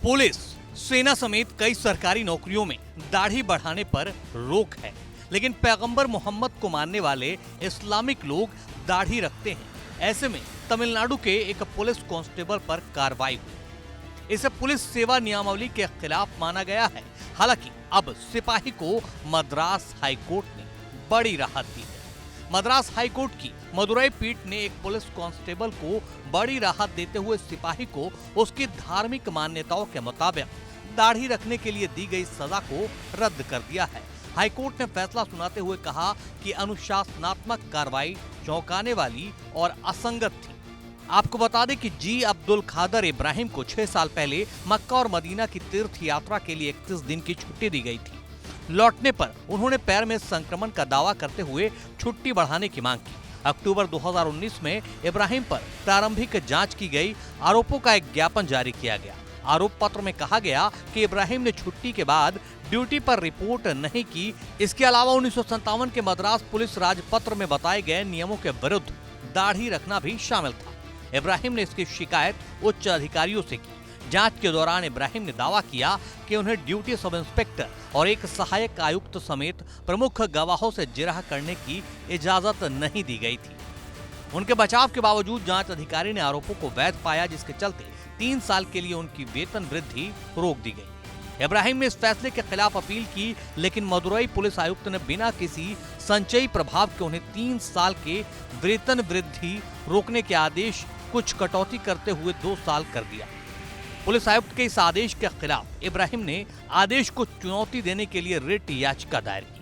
Police, सेना समेत कई सरकारी नौकरियों में दाढ़ी बढ़ाने पर रोक है, लेकिन पैगंबर मोहम्मद को मानने वाले इस्लामिक लोग दाढ़ी रखते हैं। ऐसे में तमिलनाडु के एक पुलिस कांस्टेबल पर कार्रवाई हुई। इसे पुलिस सेवा नियमावली के खिलाफ माना गया है। हालांकि अब सिपाही को मद्रास हाईकोर्ट ने बड़ी राहत दी है। मद्रास हाईकोर्ट की मदुरई पीठ ने एक पुलिस कांस्टेबल को बड़ी राहत देते हुए सिपाही को उसकी धार्मिक मान्यताओं के मुताबिक दाढ़ी रखने के लिए दी गई सजा को रद्द कर दिया है। हाईकोर्ट ने फैसला सुनाते हुए कहा कि अनुशासनात्मक कार्रवाई चौंकाने वाली और असंगत थी। आपको बता दें कि जी अब्दुल खादर इब्राहिम को 6 साल पहले मक्का और मदीना की तीर्थ यात्रा के लिए 31 दिन की छुट्टी दी गई थी। लौटने पर उन्होंने पैर में संक्रमण का दावा करते हुए छुट्टी बढ़ाने की मांग की। अक्टूबर 2019 में इब्राहिम पर प्रारंभिक जांच की गई। आरोपों का एक ज्ञापन जारी किया गया। आरोप पत्र में कहा गया कि इब्राहिम ने छुट्टी के बाद ड्यूटी पर रिपोर्ट नहीं की। इसके अलावा 1957 के मद्रास पुलिस राजपत्र में बताए गए नियमों के विरुद्ध दाढ़ी रखना भी शामिल था। इब्राहिम ने इसकी शिकायत उच्च अधिकारियों से की। जांच के दौरान इब्राहिम ने दावा किया कि उन्हें ड्यूटी सब इंस्पेक्टर और एक सहायक आयुक्त समेत प्रमुख गवाहों से जिरह करने की इजाजत नहीं दी गई थी। उनके बचाव के बावजूद जांच अधिकारी ने आरोपों को वैध पाया, जिसके चलते 3 साल के लिए उनकी वेतन वृद्धि रोक दी गई। इब्राहिम ने इस फैसले के खिलाफ अपील की, लेकिन मदुरई पुलिस आयुक्त ने बिना किसी संचयी प्रभाव के उन्हें 3 साल के वेतन वृद्धि रोकने के आदेश कुछ कटौती करते हुए 2 साल कर दिया। पुलिस आयुक्त के इस आदेश के खिलाफ इब्राहिम ने आदेश को चुनौती देने के लिए रिट याचिका दायर की,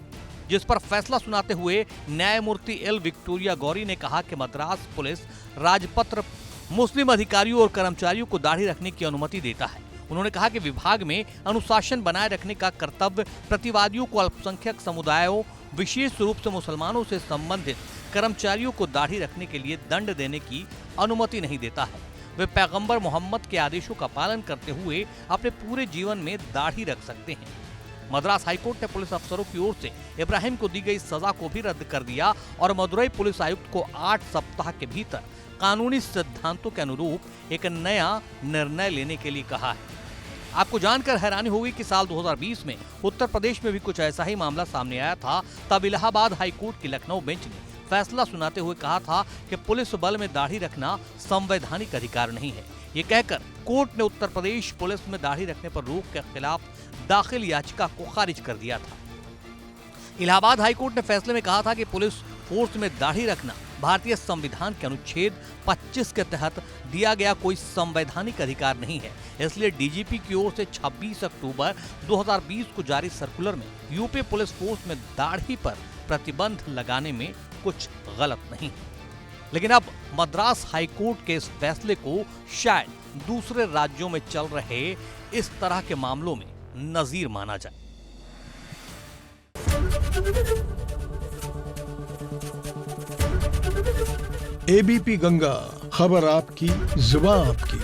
जिस पर फैसला सुनाते हुए न्यायमूर्ति एल विक्टोरिया गौरी ने कहा कि मद्रास पुलिस राजपत्र मुस्लिम अधिकारियों और कर्मचारियों को दाढ़ी रखने की अनुमति देता है। उन्होंने कहा कि विभाग में अनुशासन बनाए रखने का कर्तव्य प्रतिवादियों को अल्पसंख्यक समुदायों, विशेष रूप से मुसलमानों से संबंधित कर्मचारियों को दाढ़ी रखने के लिए दंड देने की अनुमति नहीं देता है। वे पैगंबर मोहम्मद के आदेशों का पालन करते हुए अपने पूरे जीवन में दाढ़ी रख सकते हैं। मद्रास हाईकोर्ट ने पुलिस अफसरों की ओर से इब्राहिम को दी गई सजा को भी रद्द कर दिया और मदुरई पुलिस आयुक्त को 8 सप्ताह के भीतर कानूनी सिद्धांतों के अनुरूप एक नया निर्णय लेने के लिए कहा है। आपको जानकर हैरानी होगी कि साल 2020 में उत्तर प्रदेश में भी कुछ ऐसा ही मामला सामने आया था। तब इलाहाबाद हाईकोर्ट की लखनऊ बेंच ने फैसला सुनाते हुए कहा था कि पुलिस बल में दाढ़ी रखना संवैधानिक अधिकार नहीं है। ये कहकर कोर्ट ने उत्तर प्रदेश पुलिस में दाढ़ी रखने पर रोक के खिलाफ दाखिल याचिका को खारिज कर दिया था। इलाहाबाद हाईकोर्ट ने फैसले में कहा था कि पुलिस फोर्स में दाढ़ी रखना भारतीय संविधान के अनुच्छेद 25 के तहत दिया गया कोई संवैधानिक अधिकार नहीं है। इसलिए डीजीपी की ओर से 26 अक्टूबर 2020 को जारी सर्कुलर में यूपी पुलिस फोर्स में दाढ़ी पर प्रतिबंध लगाने में कुछ गलत नहीं है। लेकिन अब मद्रास हाईकोर्ट के इस फैसले को शायद दूसरे राज्यों में चल रहे इस तरह के मामलों में नजीर माना जाए। एबीपी गंगा, खबर आपकी, जुबान आपकी।